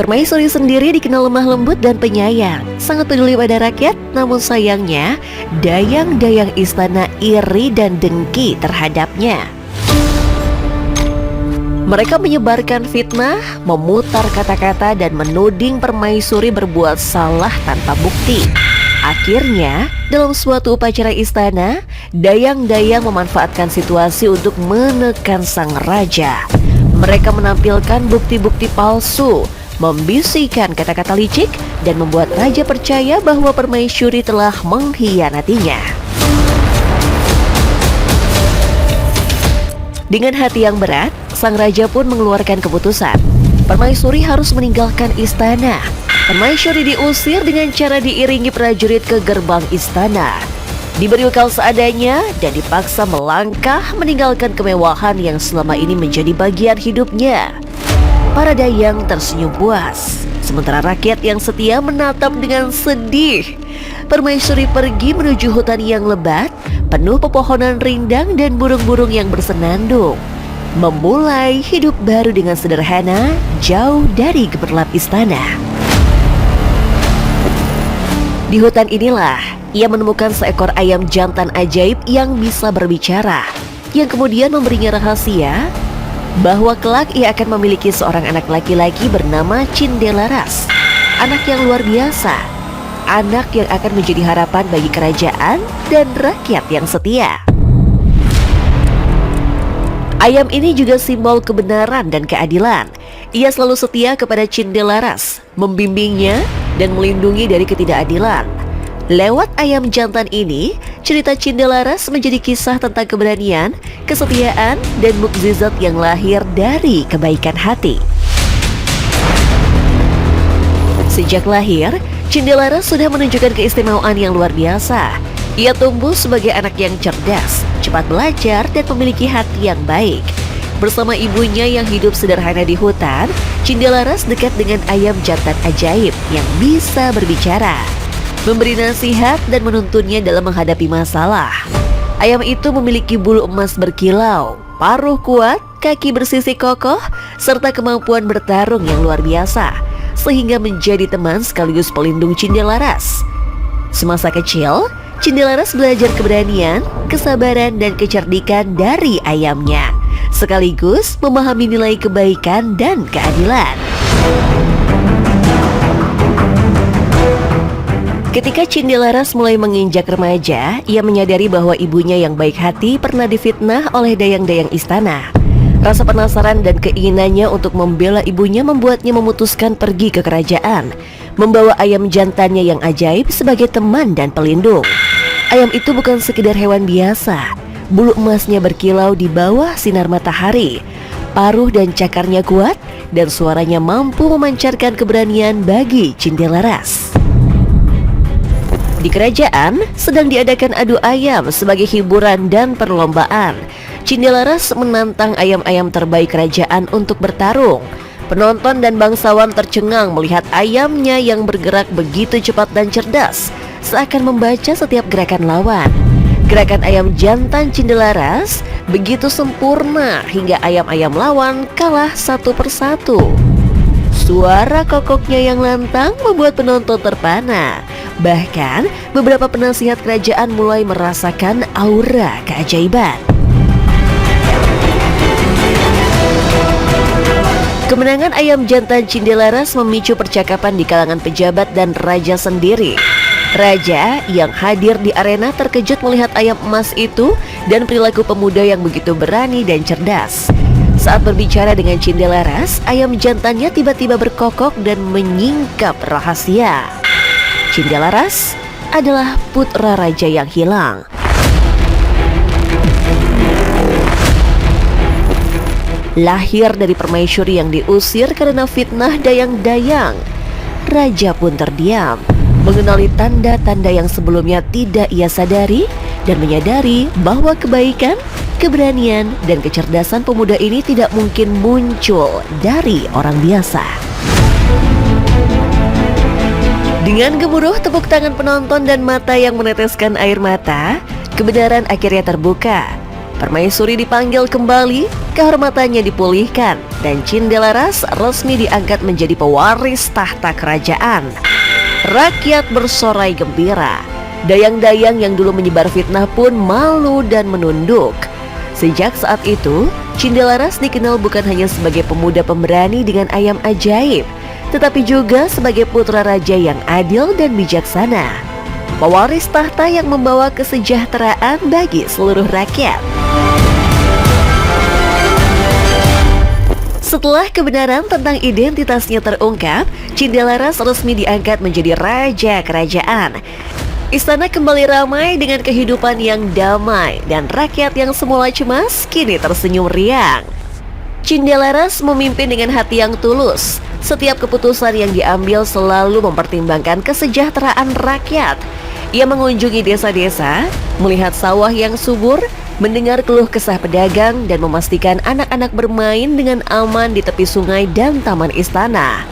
Permaisuri sendiri dikenal lemah lembut dan penyayang, sangat peduli pada rakyat. Namun sayangnya, dayang-dayang istana iri dan dengki terhadapnya. Mereka menyebarkan fitnah, memutar kata-kata, dan menuding permaisuri berbuat salah tanpa bukti. Akhirnya, dalam suatu upacara istana, dayang-dayang memanfaatkan situasi untuk menekan sang raja. Mereka menampilkan bukti-bukti palsu, membisikkan kata-kata licik, dan membuat raja percaya bahwa permaisuri telah mengkhianatinya. Dengan hati yang berat, sang raja pun mengeluarkan keputusan. Permaisuri harus meninggalkan istana. Permaisuri diusir dengan cara diiringi prajurit ke gerbang istana, diberi bekal seadanya, dan dipaksa melangkah meninggalkan kemewahan yang selama ini menjadi bagian hidupnya. Para dayang tersenyum puas, sementara rakyat yang setia menatap dengan sedih. Permaisuri pergi menuju hutan yang lebat, penuh pepohonan rindang dan burung-burung yang bersenandung, memulai hidup baru dengan sederhana, jauh dari gemerlap istana. Di hutan inilah ia menemukan seekor ayam jantan ajaib yang bisa berbicara, yang kemudian memberinya rahasia bahwa kelak ia akan memiliki seorang anak laki-laki bernama Cindelaras, anak yang luar biasa, anak yang akan menjadi harapan bagi kerajaan dan rakyat yang setia. Ayam ini juga simbol kebenaran dan keadilan. Ia selalu setia kepada Cindelaras, membimbingnya dan melindungi dari ketidakadilan. Lewat ayam jantan ini, cerita Cindelaras menjadi kisah tentang keberanian, kesetiaan, dan mukjizat yang lahir dari kebaikan hati. Sejak lahir, Cindelaras sudah menunjukkan keistimewaan yang luar biasa. Ia tumbuh sebagai anak yang cerdas, cepat belajar, dan memiliki hati yang baik. Bersama ibunya yang hidup sederhana di hutan, Cindelaras dekat dengan ayam jantan ajaib yang bisa berbicara, memberi nasihat, dan menuntunnya dalam menghadapi masalah. Ayam itu memiliki bulu emas berkilau, paruh kuat, kaki bersisi kokoh, serta kemampuan bertarung yang luar biasa, sehingga menjadi teman sekaligus pelindung Cindelaras. Semasa kecil, Cindelaras belajar keberanian, kesabaran, dan kecerdikan dari ayamnya, sekaligus memahami nilai kebaikan dan keadilan. Ketika Cindelaras mulai menginjak remaja, ia menyadari bahwa ibunya yang baik hati pernah difitnah oleh dayang-dayang istana. Rasa penasaran dan keinginannya untuk membela ibunya membuatnya memutuskan pergi ke kerajaan, membawa ayam jantannya yang ajaib sebagai teman dan pelindung. Ayam itu bukan sekedar hewan biasa. Bulu emasnya berkilau di bawah sinar matahari, paruh dan cakarnya kuat, dan suaranya mampu memancarkan keberanian bagi Cindelaras. Di kerajaan sedang diadakan adu ayam sebagai hiburan dan perlombaan. Cindelaras menantang ayam-ayam terbaik kerajaan untuk bertarung. Penonton dan bangsawan tercengang melihat ayamnya yang bergerak begitu cepat dan cerdas, seakan membaca setiap gerakan lawan. Gerakan ayam jantan Cindelaras begitu sempurna hingga ayam-ayam lawan kalah satu persatu. Suara kokoknya yang lantang membuat penonton terpana. Bahkan beberapa penasihat kerajaan mulai merasakan aura keajaiban. Kemenangan ayam jantan Cindelaras memicu percakapan di kalangan pejabat dan raja sendiri. Raja yang hadir di arena terkejut melihat ayam emas itu dan perilaku pemuda yang begitu berani dan cerdas. Saat berbicara dengan Cindelaras, ayam jantannya tiba-tiba berkokok dan menyingkap rahasia. Cindelaras adalah putra raja yang hilang. Lahir dari permaisuri yang diusir karena fitnah dayang-dayang. Raja pun terdiam, mengenali tanda-tanda yang sebelumnya tidak ia sadari, dan menyadari bahwa kebaikan, keberanian, dan kecerdasan pemuda ini tidak mungkin muncul dari orang biasa. Dengan gemuruh tepuk tangan penonton dan mata yang meneteskan air mata, kebenaran akhirnya terbuka. Permaisuri dipanggil kembali, kehormatannya dipulihkan, dan Cindelaras resmi diangkat menjadi pewaris tahta kerajaan. Rakyat bersorai gembira. Dayang-dayang yang dulu menyebar fitnah pun malu dan menunduk. Sejak saat itu, Cindelaras dikenal bukan hanya sebagai pemuda pemberani dengan ayam ajaib, tetapi juga sebagai putra raja yang adil dan bijaksana. Pewaris tahta yang membawa kesejahteraan bagi seluruh rakyat. Setelah kebenaran tentang identitasnya terungkap, Cindelaras resmi diangkat menjadi raja kerajaan. Istana kembali ramai dengan kehidupan yang damai, dan rakyat yang semula cemas kini tersenyum riang. Cindelaras memimpin dengan hati yang tulus. Setiap keputusan yang diambil selalu mempertimbangkan kesejahteraan rakyat. Ia mengunjungi desa-desa, melihat sawah yang subur, mendengar keluh kesah pedagang, dan memastikan anak-anak bermain dengan aman di tepi sungai dan taman istana.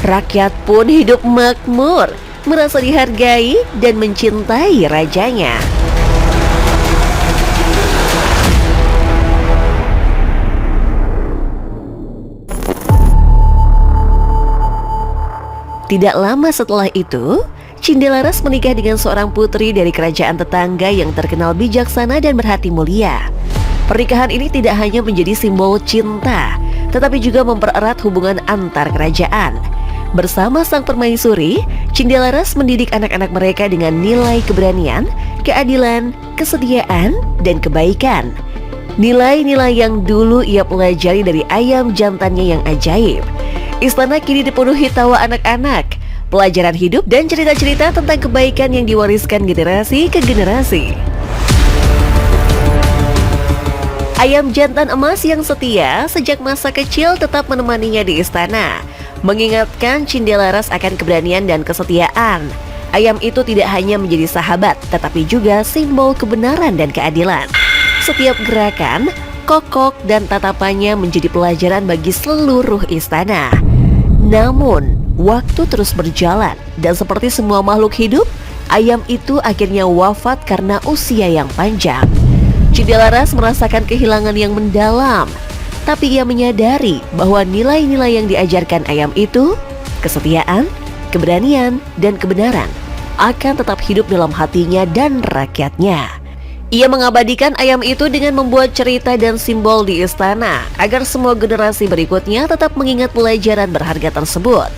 Rakyat pun hidup makmur, merasa dihargai dan mencintai rajanya. Tidak lama setelah itu, Cindelaras menikah dengan seorang putri dari kerajaan tetangga yang terkenal bijaksana dan berhati mulia. Pernikahan ini tidak hanya menjadi simbol cinta, tetapi juga mempererat hubungan antar kerajaan. Bersama sang permaisuri, Cindelaras mendidik anak-anak mereka dengan nilai keberanian, keadilan, kesetiaan, dan kebaikan. Nilai-nilai yang dulu ia pelajari dari ayam jantannya yang ajaib. Istana kini dipenuhi tawa anak-anak, pelajaran hidup, dan cerita-cerita tentang kebaikan yang diwariskan generasi ke generasi. Ayam jantan emas yang setia sejak masa kecil tetap menemaninya di istana, mengingatkan Cindelaras akan keberanian dan kesetiaan. Ayam itu tidak hanya menjadi sahabat, tetapi juga simbol kebenaran dan keadilan. Setiap gerakan, kokok, dan tatapannya menjadi pelajaran bagi seluruh istana. Namun, waktu terus berjalan, dan seperti semua makhluk hidup, ayam itu akhirnya wafat karena usia yang panjang. Cindelaras merasakan kehilangan yang mendalam, tapi ia menyadari bahwa nilai-nilai yang diajarkan ayam itu, kesetiaan, keberanian, dan kebenaran, akan tetap hidup dalam hatinya dan rakyatnya. Ia mengabadikan ayam itu dengan membuat cerita dan simbol di istana, agar semua generasi berikutnya tetap mengingat pelajaran berharga tersebut.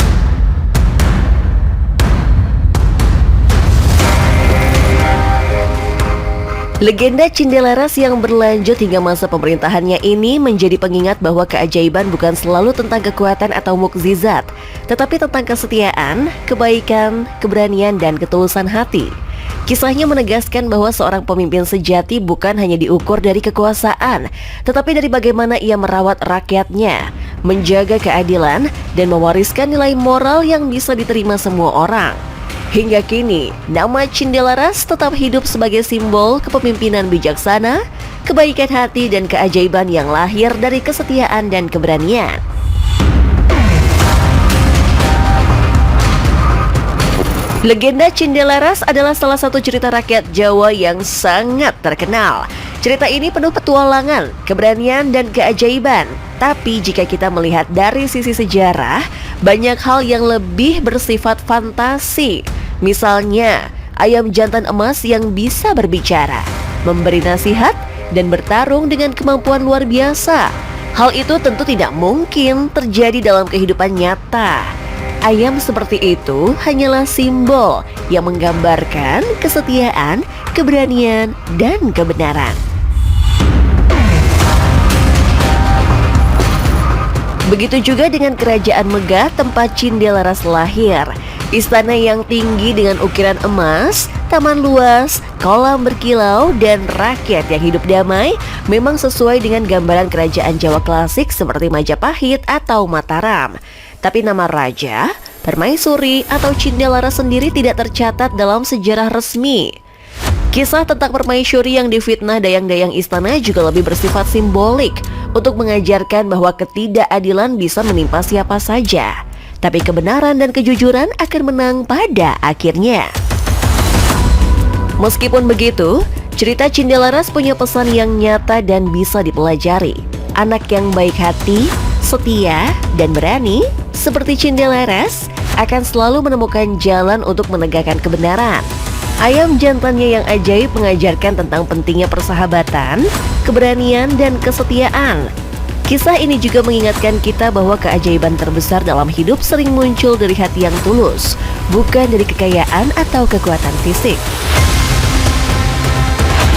Legenda Cindelaras yang berlanjut hingga masa pemerintahannya ini menjadi pengingat bahwa keajaiban bukan selalu tentang kekuatan atau mukjizat, tetapi tentang kesetiaan, kebaikan, keberanian, dan ketulusan hati. Kisahnya menegaskan bahwa seorang pemimpin sejati bukan hanya diukur dari kekuasaan, tetapi dari bagaimana ia merawat rakyatnya, menjaga keadilan, dan mewariskan nilai moral yang bisa diterima semua orang. Hingga kini, nama Cindelaras tetap hidup sebagai simbol kepemimpinan bijaksana, kebaikan hati, dan keajaiban yang lahir dari kesetiaan dan keberanian. Legenda Cindelaras adalah salah satu cerita rakyat Jawa yang sangat terkenal. Cerita ini penuh petualangan, keberanian, dan keajaiban. Tapi jika kita melihat dari sisi sejarah, banyak hal yang lebih bersifat fantasi. Misalnya, ayam jantan emas yang bisa berbicara, memberi nasihat, dan bertarung dengan kemampuan luar biasa. Hal itu tentu tidak mungkin terjadi dalam kehidupan nyata. Ayam seperti itu hanyalah simbol yang menggambarkan kesetiaan, keberanian, dan kebenaran. Begitu juga dengan Kerajaan Megah tempat Cindelaras lahir. Istana yang tinggi dengan ukiran emas, taman luas, kolam berkilau, dan rakyat yang hidup damai memang sesuai dengan gambaran kerajaan Jawa klasik seperti Majapahit atau Mataram. Tapi nama raja, permaisuri, atau Cindelaras sendiri tidak tercatat dalam sejarah resmi. Kisah tentang permaisuri yang difitnah dayang-dayang istana juga lebih bersifat simbolik untuk mengajarkan bahwa ketidakadilan bisa menimpa siapa saja, tapi kebenaran dan kejujuran akan menang pada akhirnya. Meskipun begitu, Cerita Cindelaras punya pesan yang nyata dan bisa dipelajari. Anak yang baik hati, setia, dan berani, seperti Cindelaras, akan selalu menemukan jalan untuk menegakkan kebenaran. Ayam jantannya yang ajaib mengajarkan tentang pentingnya persahabatan, keberanian, dan kesetiaan. Kisah ini juga mengingatkan kita bahwa keajaiban terbesar dalam hidup sering muncul dari hati yang tulus, bukan dari kekayaan atau kekuatan fisik.